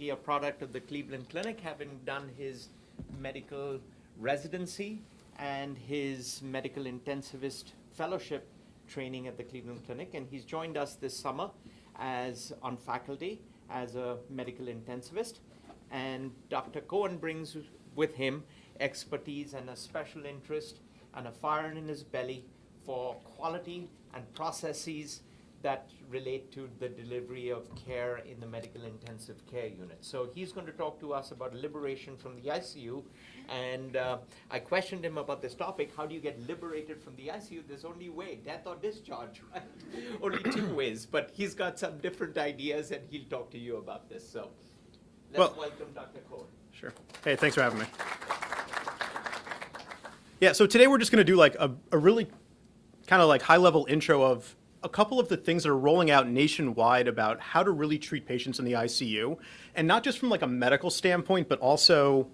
basically a product of the Cleveland Clinic, having done his medical residency and his medical intensivist fellowship training at the Cleveland Clinic. And he's joined us this summer as on faculty as a medical intensivist. And Dr. Cohen brings with him expertise and a special interest and a fire in his belly for quality and processes that relate to the delivery of care in the medical intensive care unit. So he's going to talk to us about liberation from the ICU. And I questioned him about this topic. How do you get liberated from the ICU? There's only way, death or discharge, right? Only two ways. But he's got some different ideas, and he'll talk to you about this. So let's welcome Dr. Cohen. Sure. Hey, thanks for having me. Yeah, so today we're just going to do like a really kind of like high-level intro of a couple of the things that are rolling out nationwide about how to really treat patients in the ICU, and not just from like a medical standpoint, but also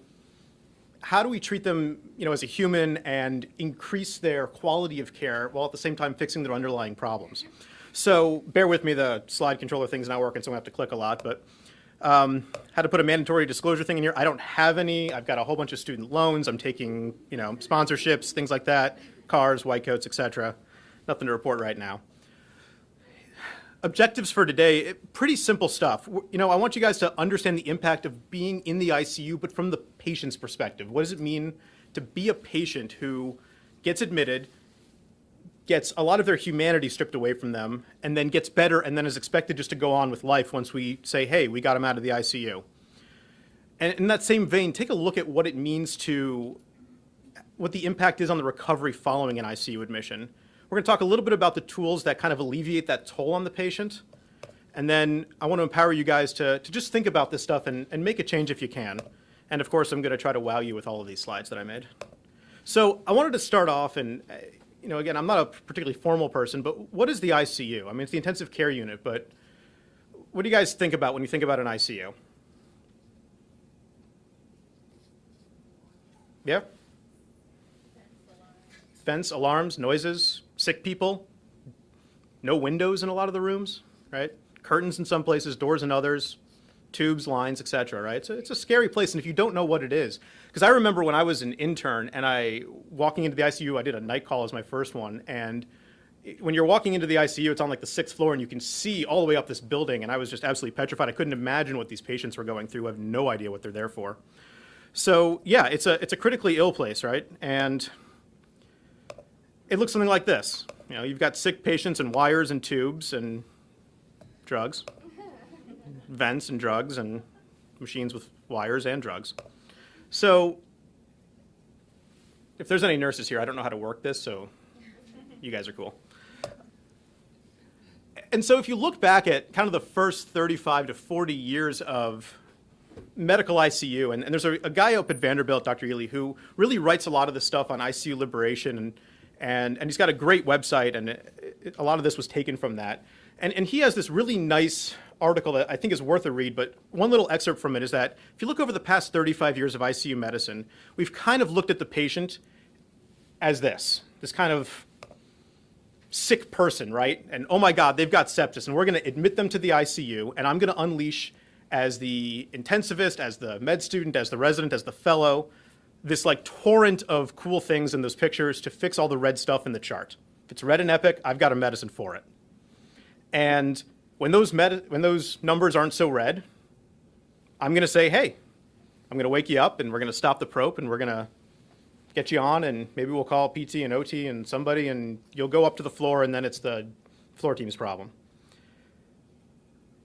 how do we treat them, as a human and increase their quality of care while at the same time fixing their underlying problems. So bear with me, the slide controller thing's not working, so I'm gonna have to click a lot, but had to put a mandatory disclosure thing in here. I don't have any. I've got a whole bunch of student loans. I'm taking, sponsorships, things like that, cars, white coats, etc. Nothing to report right now. Objectives for today, pretty simple stuff. I want you guys to understand the impact of being in the ICU, but from the patient's perspective. What does it mean to be a patient who gets admitted, gets a lot of their humanity stripped away from them, and then gets better and then is expected just to go on with life once we say, hey, we got him out of the ICU. And in that same vein, take a look at what it means what the impact is on the recovery following an ICU admission. We're going to talk a little bit about the tools that kind of alleviate that toll on the patient. And then I want to empower you guys to just think about this stuff and make a change if you can. And of course, I'm going to try to wow you with all of these slides that I made. So I wanted to start off, and again, I'm not a particularly formal person, but what is the ICU? I mean, it's the intensive care unit, but what do you guys think about when you think about an ICU? Yeah? Fence, alarms, noises, sick people, no windows in a lot of the rooms, right? Curtains in some places, doors in others, tubes, lines, etc., right? So it's a scary place, and if you don't know what it is, because I remember when I was an intern and walking into the ICU, I did a night call as my first one, and when you're walking into the ICU, it's on like the 6th floor, and you can see all the way up this building, and I was just absolutely petrified. I couldn't imagine what these patients were going through. I have no idea what they're there for. So yeah, it's a critically ill place, right? And it looks something like this. You've got sick patients and wires and tubes and drugs, vents and drugs and machines with wires and drugs. So if there's any nurses here, I don't know how to work this, so you guys are cool. And so if you look back at kind of the first 35 to 40 years of medical ICU, and there's a guy up at Vanderbilt, Dr. Ely, who really writes a lot of this stuff on ICU liberation, and he's got a great website, and a lot of this was taken from that. And he has this really nice article that I think is worth a read, but one little excerpt from it is that if you look over the past 35 years of ICU medicine, we've kind of looked at the patient as this kind of sick person, right? And oh my God, they've got sepsis, and we're going to admit them to the ICU, and I'm going to unleash, as the intensivist, as the med student, as the resident, as the fellow, this like torrent of cool things in those pictures to fix all the red stuff in the chart. If it's red and epic, I've got a medicine for it. And when those numbers aren't so red, I'm going to say, hey, I'm going to wake you up, and we're going to stop the prop, and we're going to get you on, and maybe we'll call PT and OT and somebody, and you'll go up to the floor, and then it's the floor team's problem.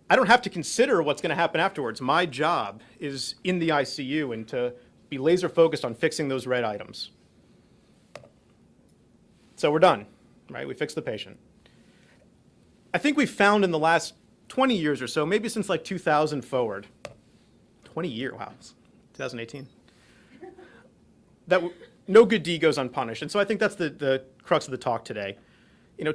I don't have to consider what's going to happen afterwards. My job is in the ICU and to be laser focused on fixing those red items. So we're done, right? We fixed the patient. I think we've found in the last 20 years or so, maybe since like 2000 forward, 20 years, wow, 2018, that no good deed goes unpunished. And so I think that's the crux of the talk today.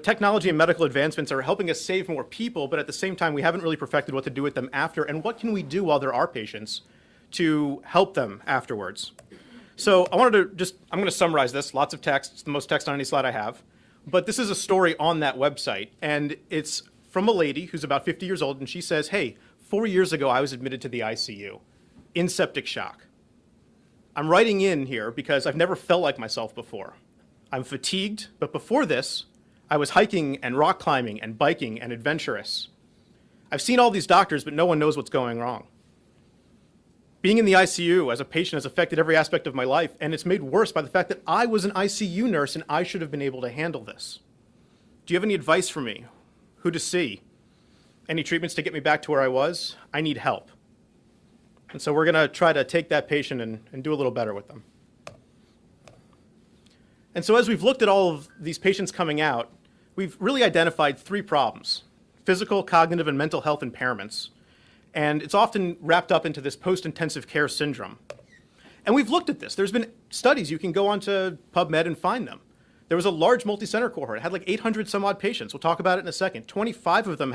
Technology and medical advancements are helping us save more people, but at the same time, we haven't really perfected what to do with them after, and what can we do while there are patients to help them afterwards. So I'm going to summarize this, lots of text, it's the most text on any slide I have, but this is a story on that website, and it's from a lady who's about 50 years old, and she says, hey, 4 years ago, I was admitted to the ICU in septic shock. I'm writing in here because I've never felt like myself before. I'm fatigued, but before this, I was hiking and rock climbing and biking and adventurous. I've seen all these doctors, but no one knows what's going wrong. Being in the ICU as a patient has affected every aspect of my life, and it's made worse by the fact that I was an ICU nurse and I should have been able to handle this. Do you have any advice for me? Who to see? Any treatments to get me back to where I was? I need help. And so we're going to try to take that patient and do a little better with them. And so as we've looked at all of these patients coming out, we've really identified 3 problems: physical, cognitive, and mental health impairments. And it's often wrapped up into this post-intensive care syndrome. And we've looked at this. There's been studies. You can go onto PubMed and find them. There was a large multi-center cohort. It had like 800 some odd patients. We'll talk about it in a second. 25% of them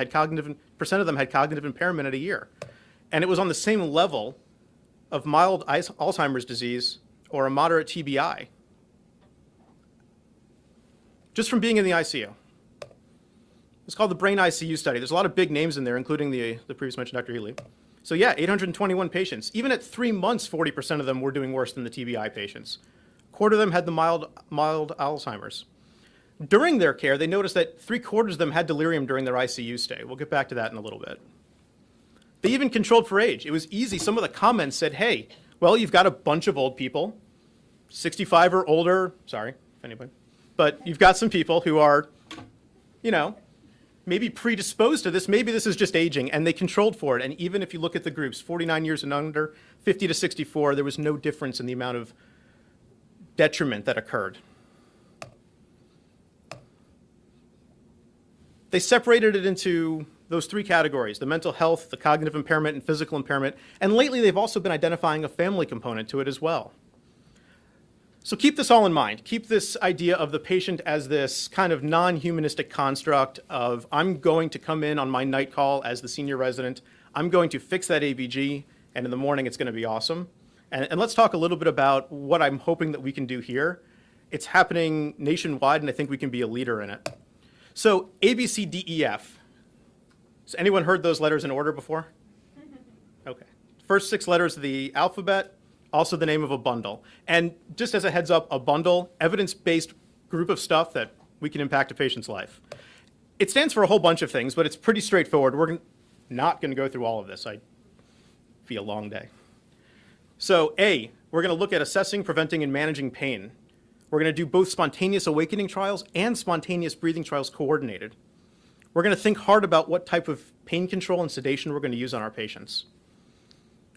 had cognitive impairment at a year. And it was on the same level of mild Alzheimer's disease or a moderate TBI, just from being in the ICU. It's called the Brain ICU study. There's a lot of big names in there, including the previous mentioned Dr. Ely. So yeah, 821 patients. Even at 3 months, 40% of them were doing worse than the TBI patients. A quarter of them had the mild Alzheimer's. During their care, they noticed that 3/4 of them had delirium during their ICU stay. We'll get back to that in a little bit. They even controlled for age. It was easy. Some of the comments said, hey, well, you've got a bunch of old people, 65 or older, sorry, if anybody, but you've got some people who are, maybe predisposed to this. Maybe this is just aging, and they controlled for it. And even if you look at the groups, 49 years and under, 50 to 64, there was no difference in the amount of detriment that occurred. They separated it into those 3 categories: the mental health, the cognitive impairment, and physical impairment. And lately, they've also been identifying a family component to it as well. So keep this all in mind. Keep this idea of the patient as this kind of non-humanistic construct of, I'm going to come in on my night call as the senior resident, I'm going to fix that ABG, and in the morning it's going to be awesome. And let's talk a little bit about what I'm hoping that we can do here. It's happening nationwide, and I think we can be a leader in it. So A, B, C, D, E, F. Has anyone heard those letters in order before? Okay. First 6 letters of the alphabet, also the name of a bundle. And just as a heads up, a bundle, evidence-based group of stuff that we can impact a patient's life. It stands for a whole bunch of things, but it's pretty straightforward. We're not going to go through all of this. It'd be a long day. So A, we're going to look at assessing, preventing, and managing pain. We're going to do both spontaneous awakening trials and spontaneous breathing trials coordinated. We're going to think hard about what type of pain control and sedation we're going to use on our patients.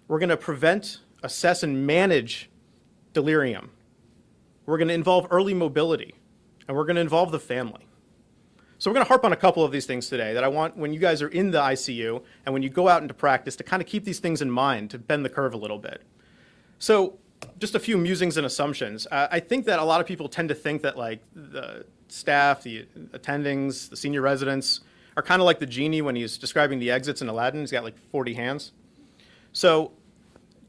We're going to prevent, assess, and manage delirium. We're going to involve early mobility, and we're going to involve the family. So we're going to harp on a couple of these things today that I want, when you guys are in the ICU and when you go out into practice, to kind of keep these things in mind, to bend the curve a little bit. So just a few musings and assumptions. I think that a lot of people tend to think that like the staff, the attendings, the senior residents are kind of like the genie when he's describing the exits in Aladdin. He's got like 40 hands. So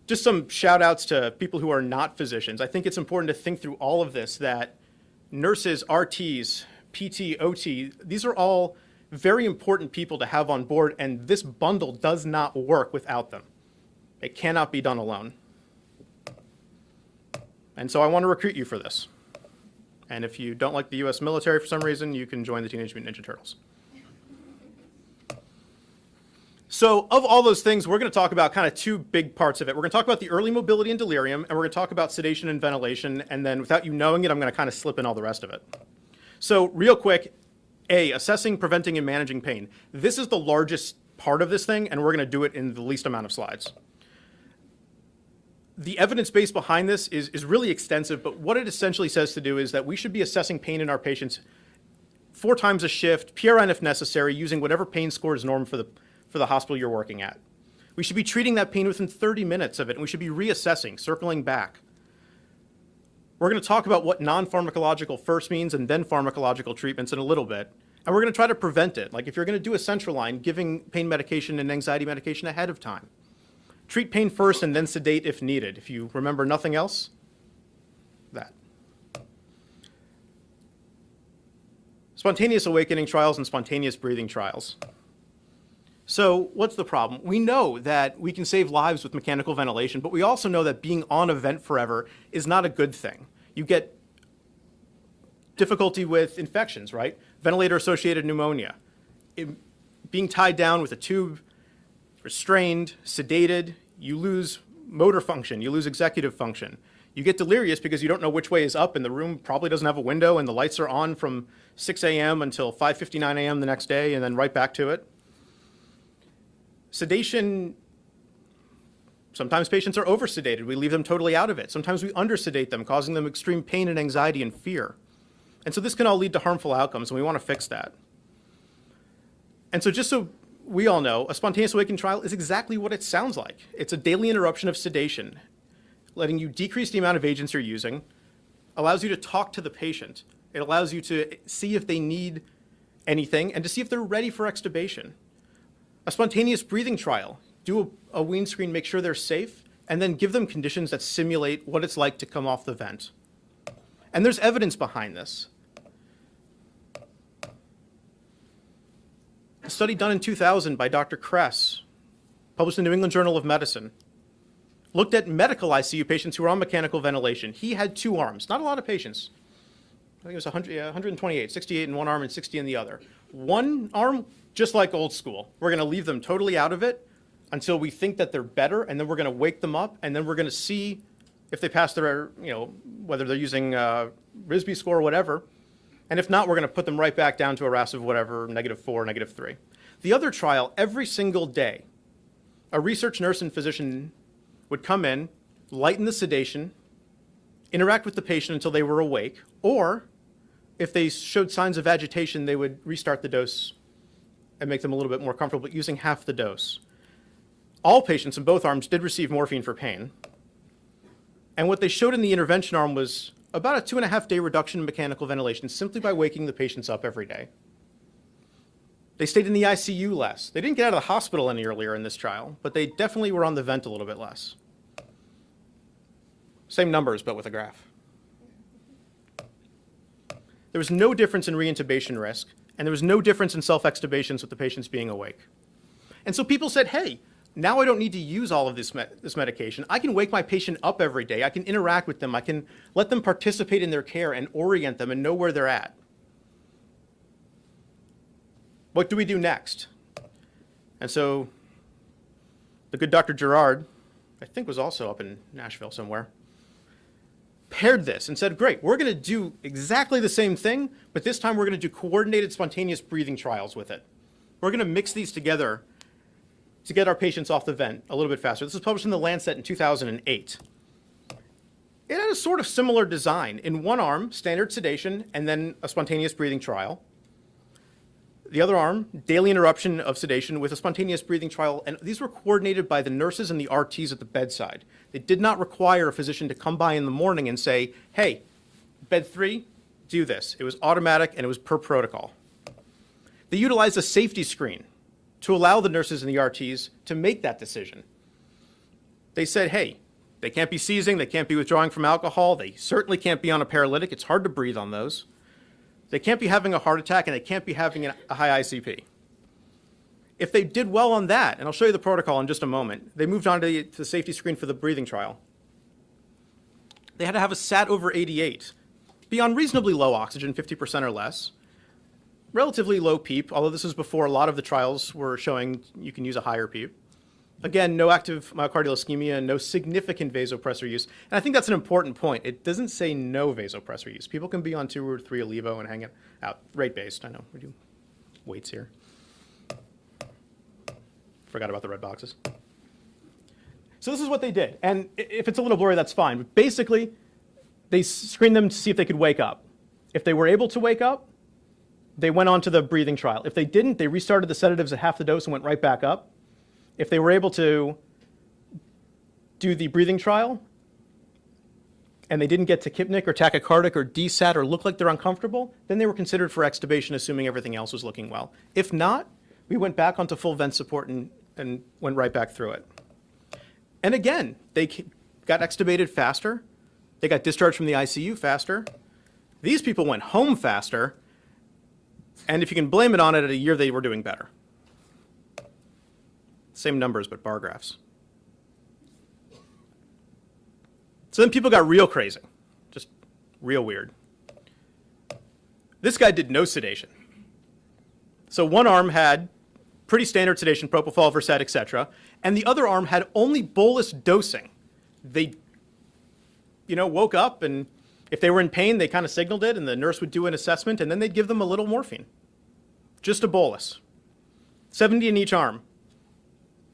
just some shout outs to people who are not physicians. I think it's important to think through all of this, that nurses, RTs, PT, OT, these are all very important people to have on board, and this bundle does not work without them. It cannot be done alone. And so I want to recruit you for this. And if you don't like the US military for some reason, you can join the Teenage Mutant Ninja Turtles. So of all those things, we're going to talk about kind of 2 big parts of it. We're going to talk about the early mobility and delirium, and we're going to talk about sedation and ventilation, and then without you knowing it, I'm going to kind of slip in all the rest of it. So real quick, A, assessing, preventing, and managing pain. This is the largest part of this thing, and we're going to do it in the least amount of slides. The evidence base behind this is really extensive, but what it essentially says to do is that we should be assessing pain in our patients 4 times a shift, PRN if necessary, using whatever pain score is norm for the hospital you're working at. We should be treating that pain within 30 minutes of it, and we should be reassessing, circling back. We're going to talk about what non-pharmacological first means and then pharmacological treatments in a little bit, and we're going to try to prevent it. Like if you're going to do a central line, giving pain medication and anxiety medication ahead of time. Treat pain first and then sedate if needed. If you remember nothing else, that. Spontaneous awakening trials and spontaneous breathing trials. So what's the problem? We know that we can save lives with mechanical ventilation, but we also know that being on a vent forever is not a good thing. You get difficulty with infections, right? Ventilator-associated pneumonia. Being tied down with a tube, restrained, sedated, you lose motor function, you lose executive function. You get delirious because you don't know which way is up, and the room probably doesn't have a window, and the lights are on from 6 a.m. until 5:59 a.m. the next day, and then right back to it. Sedation, sometimes patients are oversedated. We leave them totally out of it. Sometimes we undersedate them, causing them extreme pain and anxiety and fear. And so this can all lead to harmful outcomes, and we want to fix that. And so just so we all know, a spontaneous awakening trial is exactly what it sounds like. It's a daily interruption of sedation, letting you decrease the amount of agents you're using, allows you to talk to the patient. It allows you to see if they need anything and to see if they're ready for extubation. A spontaneous breathing trial, do a wean screen, make sure they're safe, and then give them conditions that simulate what it's like to come off the vent. And there's evidence behind this. A study done in 2000 by Dr. Kress, published in the New England Journal of Medicine, looked at medical ICU patients who were on mechanical ventilation. He had 2 arms, not a lot of patients. I think it was 128, 68 in one arm and 60 in the other. One arm, just like old school. We're going to leave them totally out of it until we think that they're better, and then we're going to wake them up, and then we're going to see if they pass their, whether they're using Risby score or whatever. And if not, we're going to put them right back down to a RASS of whatever, -4, -3. The other trial, every single day, a research nurse and physician would come in, lighten the sedation, interact with the patient until they were awake, or if they showed signs of agitation, they would restart the dose and make them a little bit more comfortable using half the dose. All patients in both arms did receive morphine for pain. And what they showed in the intervention arm was about a 2.5-day reduction in mechanical ventilation simply by waking the patients up every day. They stayed in the ICU less. They didn't get out of the hospital any earlier in this trial, but they definitely were on the vent a little bit less. Same numbers, but with a graph. There was no difference in reintubation risk, and there was no difference in self-extubations with the patients being awake. And so people said, hey, now I don't need to use all of this medication. I can wake my patient up every day. I can interact with them. I can let them participate in their care and orient them and know where they're at. What do we do next? And so the good Dr. Gerard, I think was also up in Nashville somewhere, paired this and said, great, we're going to do exactly the same thing, but this time we're going to do coordinated spontaneous breathing trials with it. We're going to mix these together to get our patients off the vent a little bit faster. This was published in The Lancet in 2008. It had a sort of similar design. In one arm, standard sedation, and then a spontaneous breathing trial. The other arm, daily interruption of sedation with a spontaneous breathing trial, and these were coordinated by the nurses and the RTs at the bedside. They did not require a physician to come by in the morning and say, hey, bed 3, do this. It was automatic and it was per protocol. They utilized a safety screen to allow the nurses and the RTs to make that decision. They said, hey, they can't be seizing, they can't be withdrawing from alcohol, they certainly can't be on a paralytic, it's hard to breathe on those. They can't be having a heart attack, and they can't be having a high ICP. If they did well on that, and I'll show you the protocol in just a moment, they moved on to the safety screen for the breathing trial. They had to have a SAT over 88, be on reasonably low oxygen, 50% or less, relatively low PEEP, although this was before a lot of the trials were showing you can use a higher PEEP. Again, no active myocardial ischemia, no significant vasopressor use. And I think that's an important point. It doesn't say no vasopressor use. People can be on 2 or 3 Levo and hang it out. Rate-based, I know. We do weights here. Forgot about the red boxes. So this is what they did. And if it's a little blurry, that's fine. But basically, they screened them to see if they could wake up. If they were able to wake up, they went on to the breathing trial. If they didn't, they restarted the sedatives at half the dose and went right back up. If they were able to do the breathing trial and they didn't get tachypnic or tachycardic or DSAT or look like they're uncomfortable, then they were considered for extubation, assuming everything else was looking well. If not, we went back onto full vent support and went right back through it. And again, they got extubated faster. They got discharged from the ICU faster. These people went home faster. And if you can blame it on it, at a year they were doing better. Same numbers, but bar graphs. So then people got real crazy, just real weird. This guy did no sedation. So one arm had pretty standard sedation, propofol, Versed, etc., and the other arm had only bolus dosing. They, woke up, and if they were in pain, they kind of signaled it, and the nurse would do an assessment, and then they'd give them a little morphine. Just a bolus. 70 in each arm.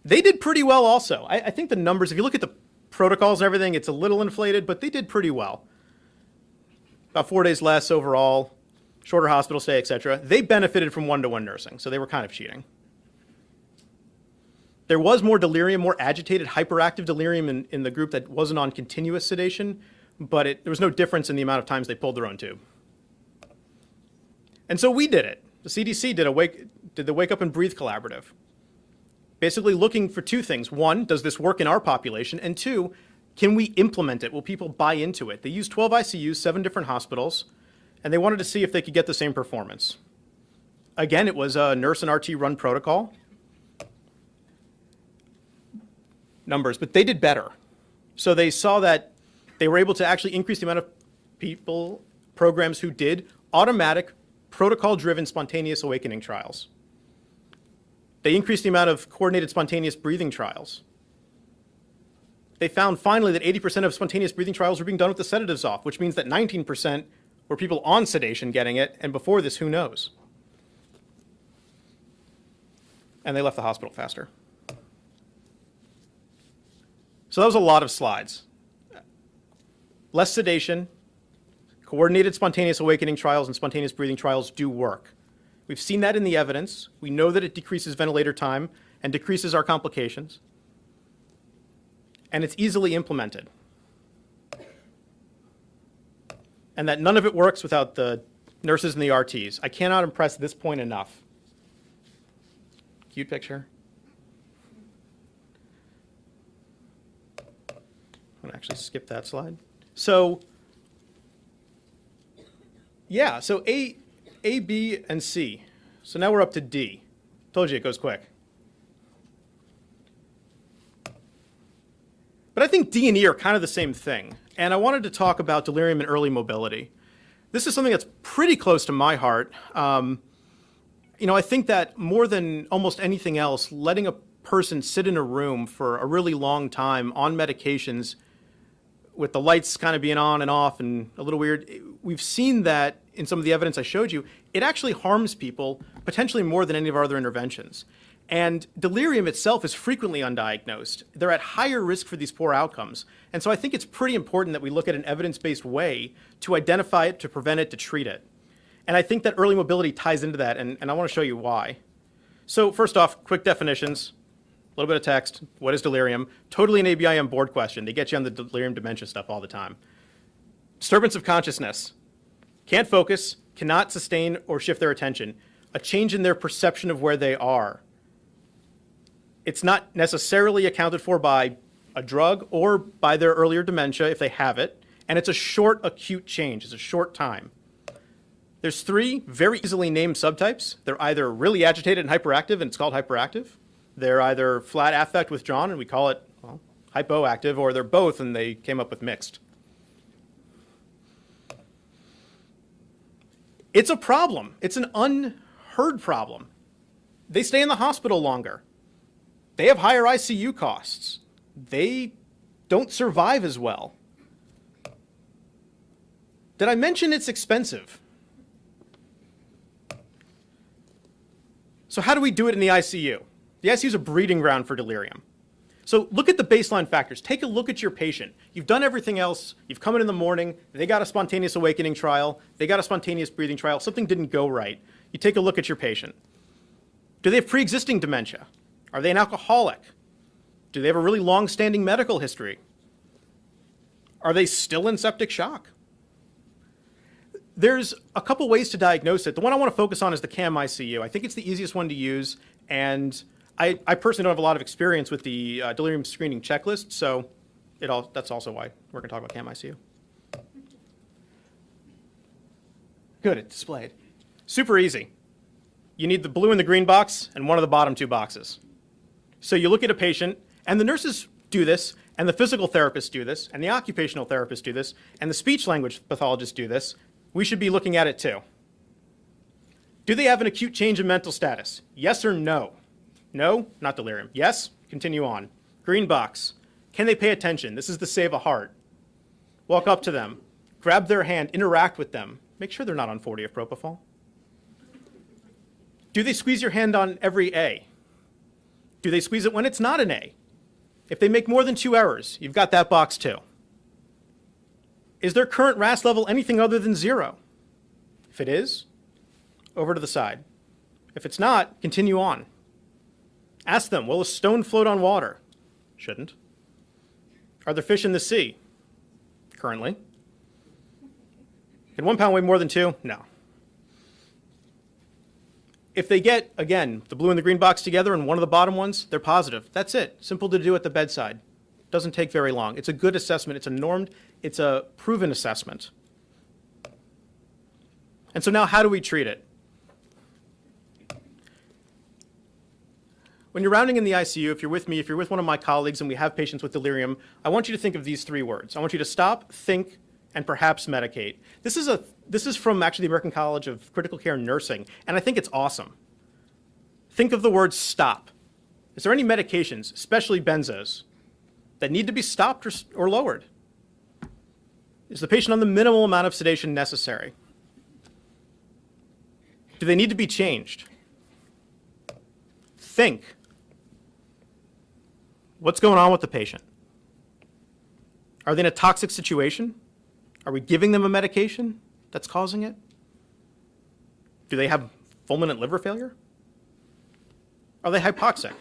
They did pretty well also. I think the numbers, if you look at the protocols and everything, it's a little inflated, but they did pretty well. About 4 days less overall, shorter hospital stay, etc. They benefited from one-to-one nursing, so they were kind of cheating. There was more delirium, more agitated, hyperactive delirium in the group that wasn't on continuous sedation, but there was no difference in the amount of times they pulled their own tube. And so we did it. The CDC did the Wake Up and Breathe Collaborative. Basically looking for two things. One, does this work in our population? And two, can we implement it? Will people buy into it? They used 12 ICUs, 7 different hospitals, and they wanted to see if they could get the same performance. Again, it was a nurse and RT run protocol. Numbers, but they did better. So they saw that they were able to actually increase the amount of programs who did automatic, protocol-driven spontaneous awakening trials. They increased the amount of coordinated spontaneous breathing trials. They found finally that 80% of spontaneous breathing trials were being done with the sedatives off, which means that 19% were people on sedation getting it, and before this, who knows? And they left the hospital faster. So that was a lot of slides. Less sedation, coordinated spontaneous awakening trials and spontaneous breathing trials do work. We've seen that in the evidence. We know that it decreases ventilator time and decreases our complications. And it's easily implemented. And that none of it works without the nurses and the RTs. I cannot impress this point enough. Cute picture. I'm going to actually skip that slide. So, yeah, so A, B, and C. So now we're up to D. Told you it goes quick. But I think D and E are kind of the same thing. And I wanted to talk about delirium and early mobility. This is something that's pretty close to my heart. I think that more than almost anything else, letting a person sit in a room for a really long time on medications with the lights kind of being on and off and a little weird, we've seen that in some of the evidence I showed you, it actually harms people potentially more than any of our other interventions. And delirium itself is frequently undiagnosed. They're at higher risk for these poor outcomes. And so I think it's pretty important that we look at an evidence-based way to identify it, to prevent it, to treat it. And I think that early mobility ties into that, and I want to show you why. So first off, quick definitions. A little bit of text. What is delirium? Totally an ABIM board question. They get you on the delirium dementia stuff all the time. Disturbance of consciousness. Can't focus, cannot sustain or shift their attention. A change in their perception of where they are. It's not necessarily accounted for by a drug or by their earlier dementia if they have it. And it's a short acute change. It's a short time. There's 3 very easily named subtypes. They're either really agitated and hyperactive, and it's called hyperactive. They're either flat affect withdrawn, and we call it, hypoactive, or they're both, and they came up with mixed. It's a problem. It's an unheard problem. They stay in the hospital longer. They have higher ICU costs. They don't survive as well. Did I mention it's expensive? So how do we do it in the ICU? The ICU is a breeding ground for delirium. So look at the baseline factors. Take a look at your patient. You've done everything else. You've come in the morning. They got a spontaneous awakening trial. They got a spontaneous breathing trial. Something didn't go right. You take a look at your patient. Do they have pre-existing dementia? Are they an alcoholic? Do they have a really long-standing medical history? Are they still in septic shock? There's a couple ways to diagnose it. The one I want to focus on is the CAM ICU. I think it's the easiest one to use, and I personally don't have a lot of experience with the delirium screening checklist, so that's also why we're going to talk about CAM ICU. Good, it's displayed. Super easy. You need the blue and the green box and one of the bottom 2 boxes. So you look at a patient, and the nurses do this, and the physical therapists do this, and the occupational therapists do this, and the speech language pathologists do this. We should be looking at it too. Do they have an acute change in mental status? Yes or no? No, not delirium. Yes, continue on. Green box. Can they pay attention? This is the save a heart. Walk up to them, grab their hand, interact with them. Make sure they're not on 40 of propofol. Do they squeeze your hand on every A? Do they squeeze it when it's not an A? If they make more than 2 errors, you've got that box too. Is their current RAS level anything other than 0? If it is, over to the side. If it's not, continue on. Ask them, will a stone float on water? Shouldn't. Are there fish in the sea? Currently. Can 1 pound weigh more than 2? No. If they get, again, the blue and the green box together and one of the bottom ones, they're positive. That's it. Simple to do at the bedside. Doesn't take very long. It's a good assessment. It's a normed, it's a proven assessment. And so now how do we treat it? When you're rounding in the ICU, if you're with me, if you're with one of my colleagues and we have patients with delirium, I want you to think of these 3 words. I want you to stop, think, and perhaps medicate. This is from actually the American College of Critical Care Nursing, and I think it's awesome. Think of the word stop. Is there any medications, especially benzos, that need to be stopped or lowered? Is the patient on the minimal amount of sedation necessary? Do they need to be changed? Think. What's going on with the patient? Are they in a toxic situation? Are we giving them a medication that's causing it? Do they have fulminant liver failure? Are they hypoxic? Do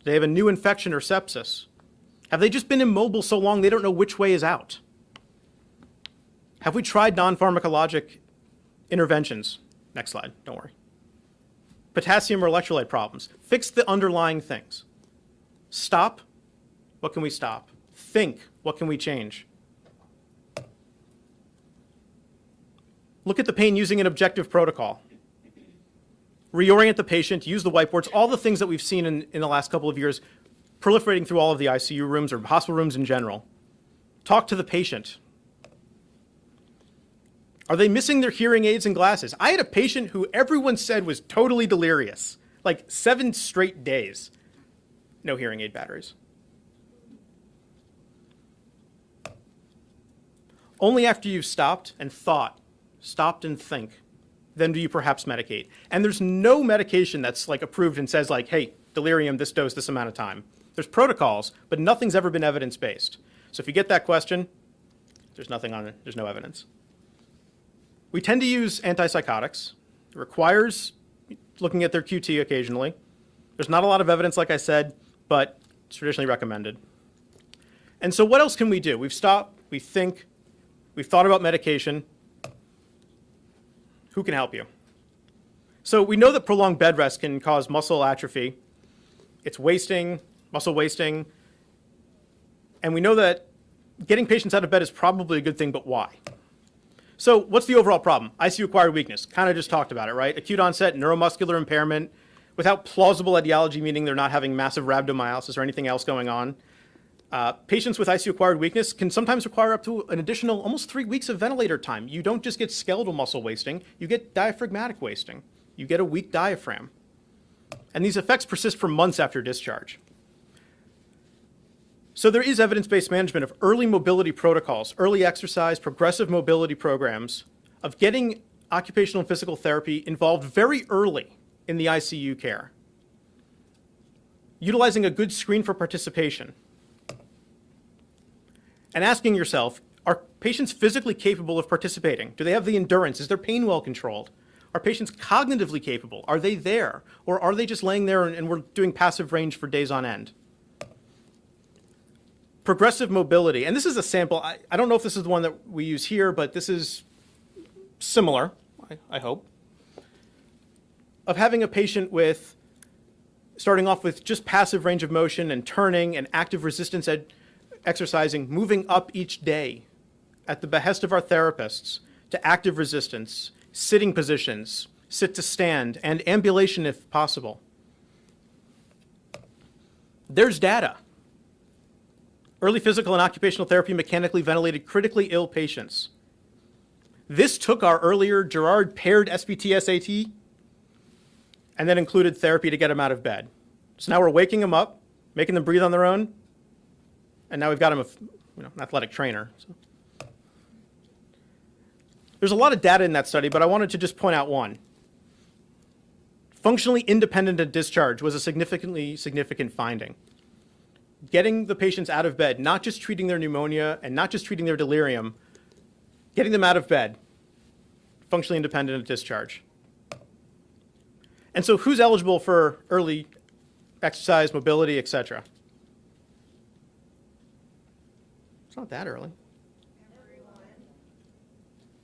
they have a new infection or sepsis? Have they just been immobile so long they don't know which way is out? Have we tried non-pharmacologic interventions? Next slide, don't worry. Potassium or electrolyte problems. Fix the underlying things. Stop. What can we stop? Think. What can we change? Look at the pain using an objective protocol. Reorient the patient, use the whiteboards, all the things that we've seen in the last couple of years proliferating through all of the ICU rooms or hospital rooms in general. Talk to the patient. Are they missing their hearing aids and glasses? I had a patient who everyone said was totally delirious, like 7 straight days. No hearing aid batteries. Only after you've stopped and thought, stopped and think, then do you perhaps medicate. And there's no medication that's like approved and says like, hey, delirium, this dose, this amount of time. There's protocols, but nothing's ever been evidence-based. So if you get that question, there's nothing on it, there's no evidence. We tend to use antipsychotics. It requires looking at their QT occasionally. There's not a lot of evidence, like I said, but it's traditionally recommended. And so what else can we do? We've stopped, we think, we've thought about medication. Who can help you? So we know that prolonged bed rest can cause muscle atrophy. It's wasting, muscle wasting. And we know that getting patients out of bed is probably a good thing, but why? So what's the overall problem? ICU-acquired weakness. Kind of just talked about it, right? Acute onset neuromuscular impairment without plausible etiology, meaning they're not having massive rhabdomyolysis or anything else going on. Patients with ICU-acquired weakness can sometimes require up to an additional almost 3 weeks of ventilator time. You don't just get skeletal muscle wasting, you get diaphragmatic wasting. You get a weak diaphragm. And these effects persist for months after discharge. So there is evidence-based management of early mobility protocols, early exercise, progressive mobility programs, of getting occupational and physical therapy involved very early in the ICU care. Utilizing a good screen for participation. And asking yourself, are patients physically capable of participating? Do they have the endurance? Is their pain well controlled? Are patients cognitively capable? Are they there? Or are they just laying there and we're doing passive range for days on end? Progressive mobility, and this is a sample. I don't know if this is the one that we use here, but this is similar, I hope, of having a patient with, starting off with just passive range of motion and turning and active resistance exercising, moving up each day at the behest of our therapists to active resistance, sitting positions, sit to stand, and ambulation if possible. There's data. Early physical and occupational therapy mechanically ventilated critically ill patients. This took our earlier Gerard paired SPT-SAT and then included therapy to get them out of bed. So now we're waking them up, making them breathe on their own, and now we've got them an athletic trainer. So. There's a lot of data in that study, but I wanted to just point out one. Functionally independent of discharge was a significant finding. Getting the patients out of bed, not just treating their pneumonia and not just treating their delirium, getting them out of bed, functionally independent of discharge. And so who's eligible for early exercise, mobility, etc.? It's not that early. Everyone.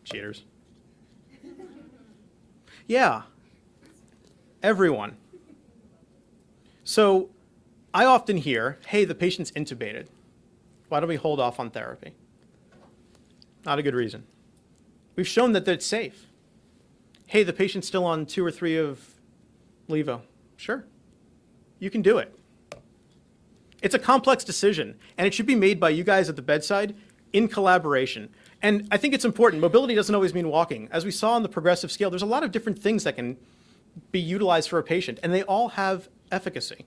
Cheaters. Yeah, everyone. So I often hear, hey, the patient's intubated. Why don't we hold off on therapy? Not a good reason. We've shown that it's safe. Hey, the patient's still on 2 or 3 of levo. Sure, you can do it. It's a complex decision, and it should be made by you guys at the bedside in collaboration. And I think it's important. Mobility doesn't always mean walking. As we saw on the progressive scale, there's a lot of different things that can be utilized for a patient, and they all have efficacy.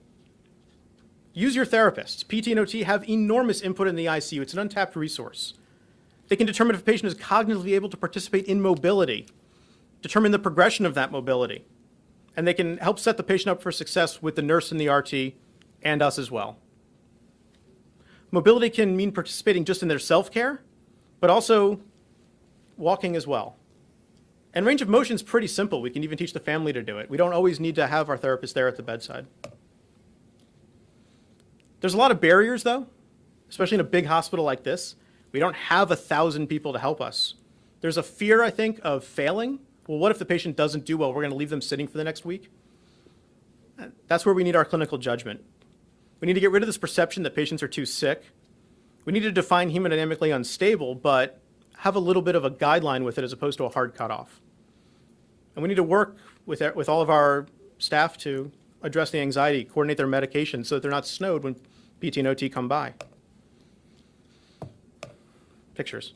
Use your therapists. PT and OT have enormous input in the ICU. It's an untapped resource. They can determine if a patient is cognitively able to participate in mobility, determine the progression of that mobility, and they can help set the patient up for success with the nurse and the RT and us as well. Mobility can mean participating just in their self-care, but also walking as well. And range of motion is pretty simple. We can even teach the family to do it. We don't always need to have our therapist there at the bedside. There's a lot of barriers, though, especially in a big hospital like this. We don't have 1,000 people to help us. There's a fear, I think, of failing. Well, what if the patient doesn't do well? We're going to leave them sitting for the next week? That's where we need our clinical judgment. We need to get rid of this perception that patients are too sick. We need to define hemodynamically unstable, but have a little bit of a guideline with it as opposed to a hard cutoff. And we need to work with all of our staff to address the anxiety, coordinate their medication so that they're not snowed when PT and OT come by. Pictures.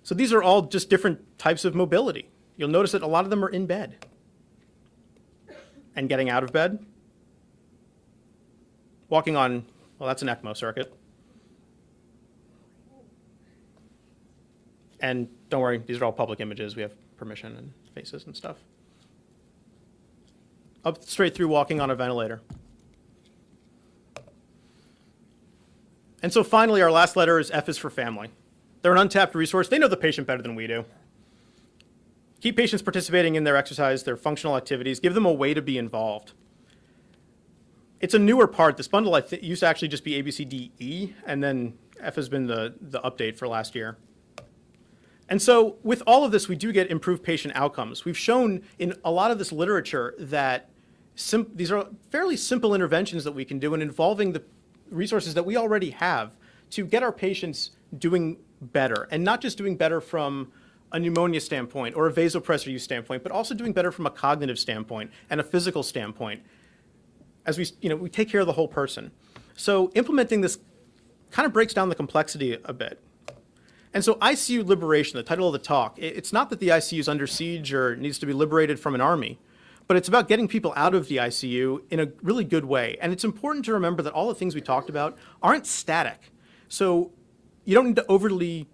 So these are all just different types of mobility. You'll notice that a lot of them are in bed and getting out of bed. Walking on, well, that's an ECMO circuit. And don't worry, these are all public images. We have permission and faces and stuff. Up straight through walking on a ventilator. And so finally, our last letter is F is for family. They're an untapped resource. They know the patient better than we do. Keep patients participating in their exercise, their functional activities. Give them a way to be involved. It's a newer part. This bundle used to actually just be A, B, C, D, E, and then F has been the update for last year. And so with all of this, we do get improved patient outcomes. We've shown in a lot of this literature that these are fairly simple interventions that we can do in involving the resources that we already have to get our patients doing better, and not just doing better from a pneumonia standpoint or a vasopressor use standpoint, but also doing better from a cognitive standpoint and a physical standpoint as we take care of the whole person. So implementing this kind of breaks down the complexity a bit. And so ICU liberation, the title of the talk, it's not that the ICU is under siege or needs to be liberated from an army, but it's about getting people out of the ICU in a really good way. And it's important to remember that all the things we talked about aren't static. So you don't need to overly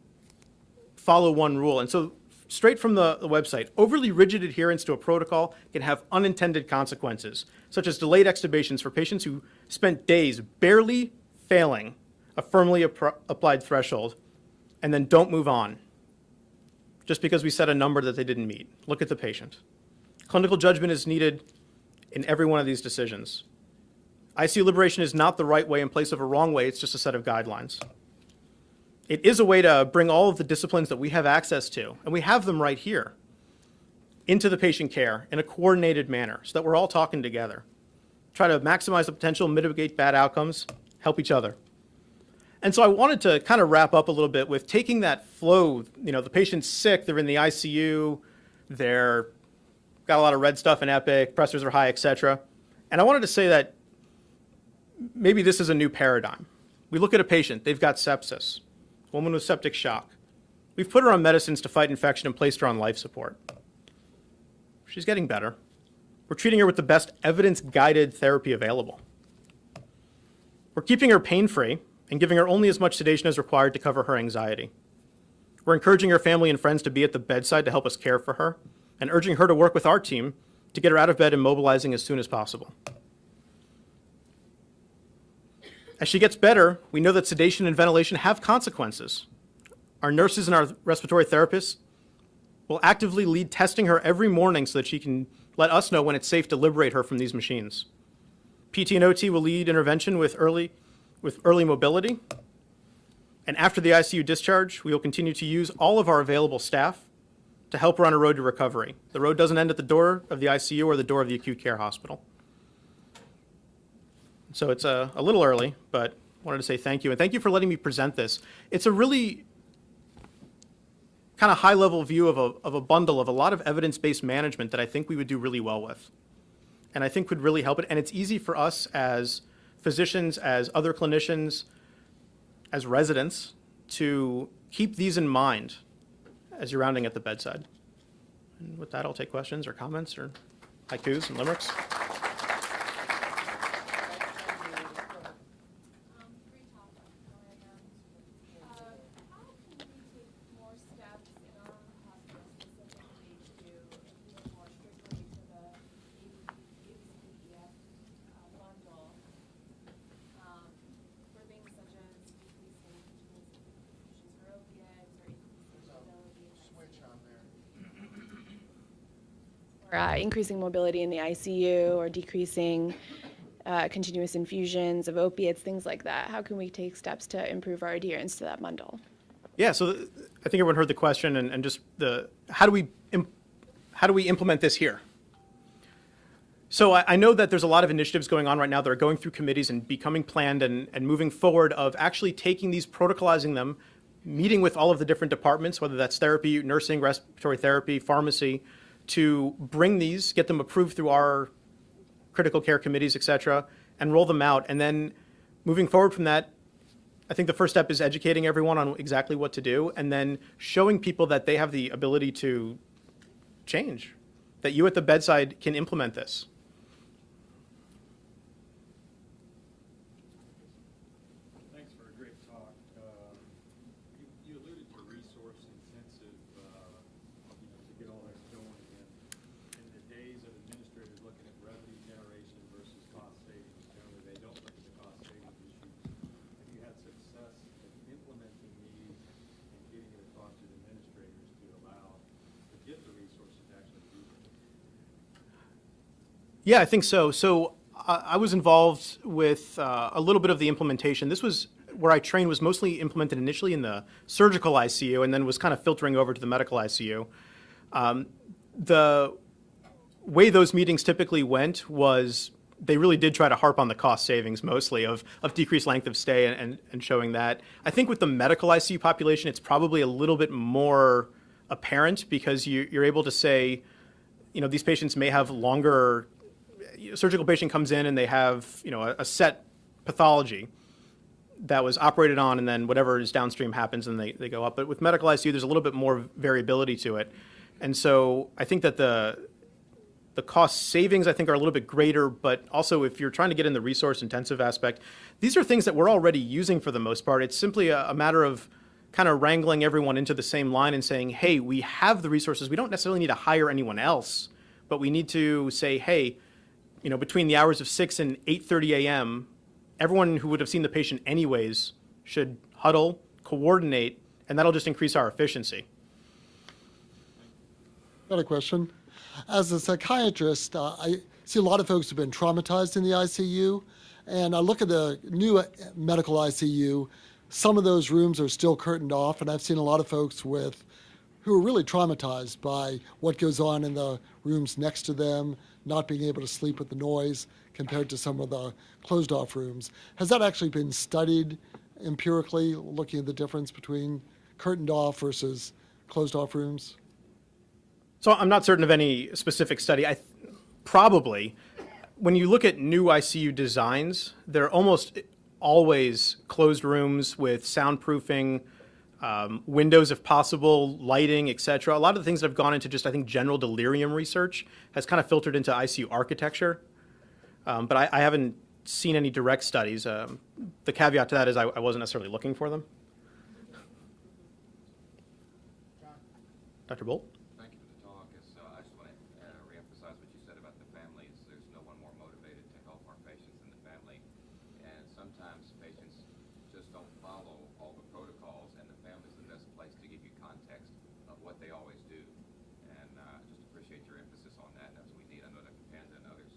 follow one rule. And so straight from the website, overly rigid adherence to a protocol can have unintended consequences, such as delayed extubations for patients who spent days barely failing a firmly applied threshold and then don't move on just because we set a number that they didn't meet. Look at the patient. Clinical judgment is needed in every one of these decisions. ICU liberation is not the right way in place of a wrong way. It's just a set of guidelines. It is a way to bring all of the disciplines that we have access to, and we have them right here, into the patient care in a coordinated manner so that we're all talking together. Try to maximize the potential, mitigate bad outcomes, help each other. And so I wanted to kind of wrap up a little bit with taking that flow. The patient's sick, they're in the ICU, they're got a lot of red stuff in Epic, pressors are high, et cetera. And I wanted to say that maybe this is a new paradigm. We look at a patient, they've got sepsis, woman with septic shock. We've put her on medicines to fight infection and placed her on life support. She's getting better. We're treating her with the best evidence-guided therapy available. We're keeping her pain-free and giving her only as much sedation as required to cover her anxiety. We're encouraging her family and friends to be at the bedside to help us care for her and urging her to work with our team to get her out of bed and mobilizing as soon as possible. As she gets better, we know that sedation and ventilation have consequences. Our nurses and our respiratory therapists will actively lead testing her every morning so that she can let us know when it's safe to liberate her from these machines. PT and OT will lead intervention with early mobility. And after the ICU discharge, we will continue to use all of our available staff to help her on a road to recovery. The road doesn't end at the door of the ICU or the door of the acute care hospital. So it's a little early, but I wanted to say thank you. And thank you for letting me present this. It's a really kind of high-level view of a bundle of a lot of evidence-based management that I think we would do really well with. And I think would really help it. And it's easy for us as physicians, as other clinicians, as residents, to keep these in mind as you're rounding at the bedside. And with that, I'll take questions or comments or haikus and limericks. Increasing mobility in the ICU or decreasing continuous infusions of opiates, things like that? How can we take steps to improve our adherence to that bundle? Yeah, so I think everyone heard the question and just how do we implement this here? So I know that there's a lot of initiatives going on right now that are going through committees and becoming planned and moving forward of actually taking these, protocolizing them, meeting with all of the different departments, whether that's therapy, nursing, respiratory therapy, pharmacy, to bring these, get them approved through our critical care committees, et cetera, and roll them out. And then moving forward from that, I think the first step is educating everyone on exactly what to do and then showing people that they have the ability to change, that you at the bedside can implement this. Thanks for a great talk. You alluded to resource intensive, to get all this going. And in the days of administrators looking at revenue generation versus cost savings, generally they don't look at the cost savings issues. Have you had success in implementing these and getting it across to the administrators to allow to get the resources to actually do it? Yeah, I think so. So I was involved with a little bit of the implementation. This was where I trained was mostly implemented initially in the surgical ICU and then was kind of filtering over to the medical ICU. The way those meetings typically went was they really did try to harp on the cost savings mostly of decreased length of stay and showing that. I think with the medical ICU population, it's probably a little bit more apparent because you're able to say, these patients may have longer. Surgical patient comes in and they have, a set pathology that was operated on and then whatever is downstream happens and they go up. But with medical ICU, there's a little bit more variability to it. And so I think that the cost savings, I think, are a little bit greater, but also if you're trying to get in the resource intensive aspect, these are things that we're already using for the most part. It's simply a matter of kind of wrangling everyone into the same line and saying, hey, we have the resources. We don't necessarily need to hire anyone else, but we need to say, hey, between the hours of 6 and 8:30 a.m., everyone who would have seen the patient anyways should huddle, coordinate, and that'll just increase our efficiency. Got a question. As a psychiatrist, I see a lot of folks who've been traumatized in the ICU, and I look at the new medical ICU. Some of those rooms are still curtained off, and I've seen a lot of folks who are really traumatized by what goes on in the rooms next to them, not being able to sleep with the noise compared to some of the closed off rooms. Has that actually been studied empirically, looking at the difference between curtained off versus closed off rooms? So I'm not certain of any specific study. Probably. when you look at new ICU designs, they're almost always closed rooms with soundproofing, windows if possible, lighting, et cetera. A lot of the things that have gone into just, I think, general delirium research has kind of filtered into ICU architecture. But I haven't seen any direct studies. The caveat to that is I wasn't necessarily looking for them. Dr. Bolt? Thank you for the talk. I just want to reemphasize what you said about the families. There's no one more motivated to help our patients than the family. And sometimes patients just don't follow all the protocols, and the family's the best place to give you context of what they always do. And just appreciate your emphasis on that. That's what we need. I know that Panda and others,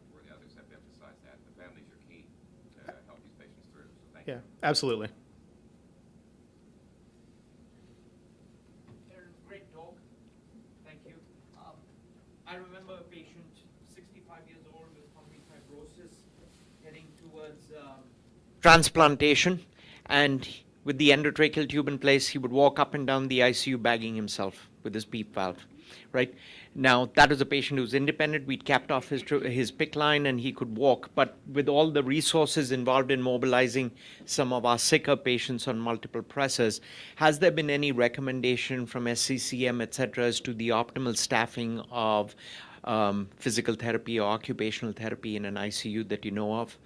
where the others have emphasized that. The families are key to help these patients through. So thank you. Yeah, absolutely. Great talk. Thank you. I remember a patient, 65 years old with pulmonary fibrosis, heading towards transplantation, and with the endotracheal tube in place, he would walk up and down the ICU bagging himself with his PEEP valve, right? Now, that was a patient who was independent. We'd capped off his PICC line and he could walk. But with all the resources involved in mobilizing some of our sicker patients on multiple pressors, has there been any recommendation from SCCM, et cetera, as to the optimal staffing of physical therapy or occupational therapy in an ICU that you know of?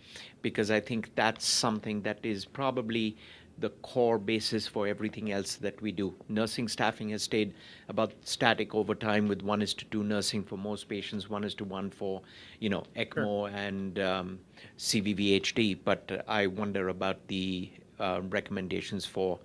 Because I think that's something that is probably the core basis for everything else that we do. Nursing staffing has stayed about static over time with 1:2 nursing for most patients, 1:1 for, ECMO and CVVHD. But I wonder about the recommendations for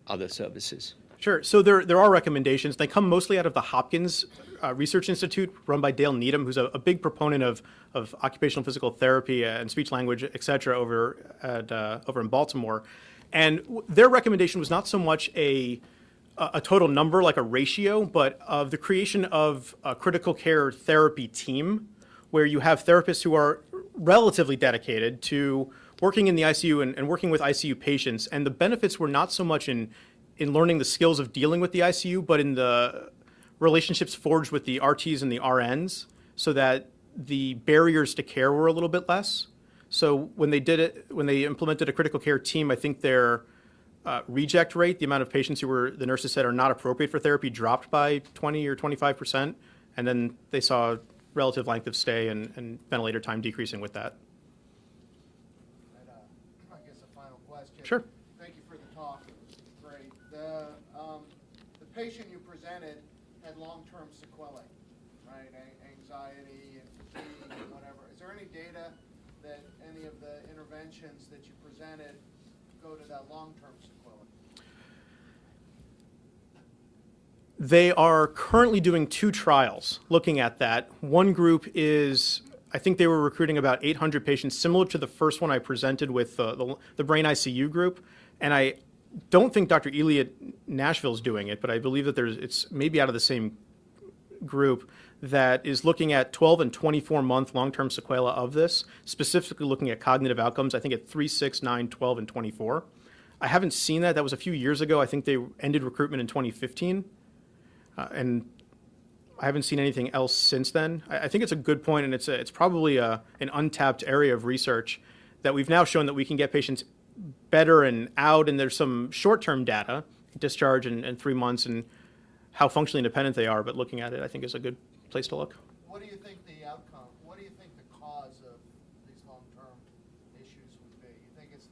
other services. Sure. So there are recommendations. They come mostly out of the Hopkins Research Institute, run by Dale Needham, who's a big proponent of occupational physical therapy and speech language, et cetera, over in Baltimore. And their recommendation was not so much a total number, like a ratio, but of the creation of a critical care therapy team where you have therapists who are relatively dedicated to working in the ICU and working with ICU patients. And the benefits were not so much in learning the skills of dealing with the ICU, but in the relationships forged with the RTs and the RNs so that the barriers to care were a little bit less. So when they implemented a critical care team, I think their reject rate, the amount of patients the nurses said are not appropriate for therapy, dropped by 20 or 25%. And then they saw relative length of stay and ventilator time decreasing with that. And, I guess a final question. Sure. Thank you for the talk. It was great. The patient you presented had long-term sequelae, right? Anxiety and fatigue and whatever. Is there any data that any of the interventions that you presented go to that long-term sequelae? They are currently doing 2 trials looking at that. One group is, I think they were recruiting about 800 patients, similar to the first one I presented with the brain ICU group. And I don't think Dr. Ely at Nashville is doing it, but I believe that it's maybe out of the same group that is looking at 12 and 24-month long-term sequelae of this, specifically looking at cognitive outcomes, I think at 3, 6, 9, 12, and 24. I haven't seen that. That was a few years ago. I think they ended recruitment in 2015. And I haven't seen anything else since then. I think it's a good point, and it's probably an untapped area of research that we've now shown that we can get patients better and out, and there's some short-term data, discharge in 3 months, and how functionally independent they are, but looking at it, I think is a good place to look. What do you think the outcome, what do you think the cause of these long-term issues would be? You think it's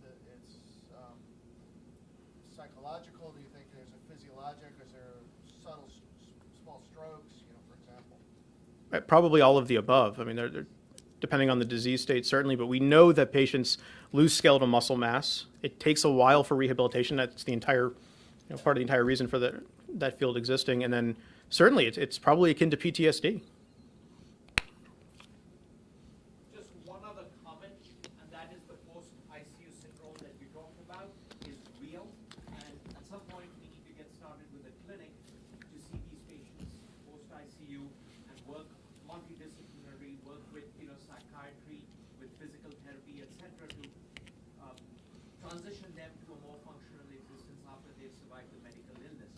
psychological? Do you think there's a physiologic? Is there subtle, small strokes, for example? Probably all of the above. I mean, they're depending on the disease state, certainly, but we know that patients lose skeletal muscle mass. It takes a while for rehabilitation. That's the entire, part of the entire reason for that field existing. And then certainly it's probably akin to PTSD. Just one other comment, and that is the post-ICU syndrome that we talked about is real. And at some point, we need to get started with a clinic to see these patients post-ICU and work multidisciplinary, work with psychiatry, with physical therapy, etc., to transition them to a more functional existence after they've survived the medical illness.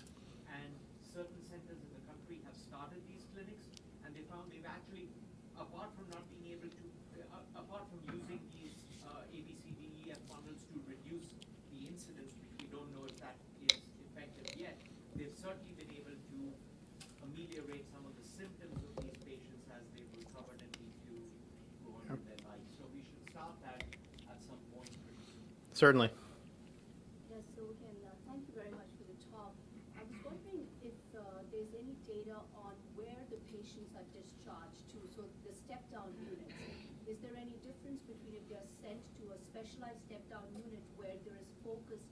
And certain centers in the country have started these clinics, and they've certainly been able to ameliorate some of the symptoms of these patients as they've recovered and need to go on with their life. So we should start that at some point pretty soon. Certainly. Yes, so again, thank you very much for the talk. I was wondering if there's any data on where the patients are discharged to, so the step-down units. Is there any difference between if they're sent to a specialized step-down unit where there is focused,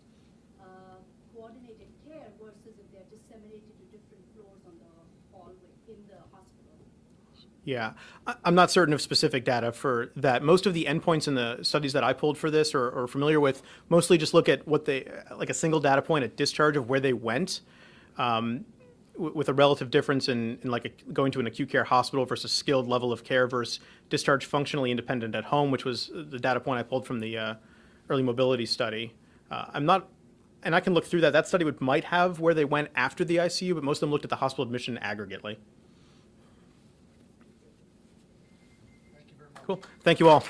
coordinated care versus if they're disseminated to different floors on the hallway in the hospital? Yeah, I'm not certain of specific data for that. Most of the endpoints in the studies that I pulled for this or familiar with mostly just look at what they, like a single data point at discharge of where they went, with a relative difference in going to an acute care hospital versus skilled level of care versus discharge functionally independent at home, which was the data point I pulled from the early mobility study. I'm not, and I can look through that. That study might have where they went after the ICU, but most of them looked at the hospital admission aggregately. Thank you very much. Cool. Thank you all.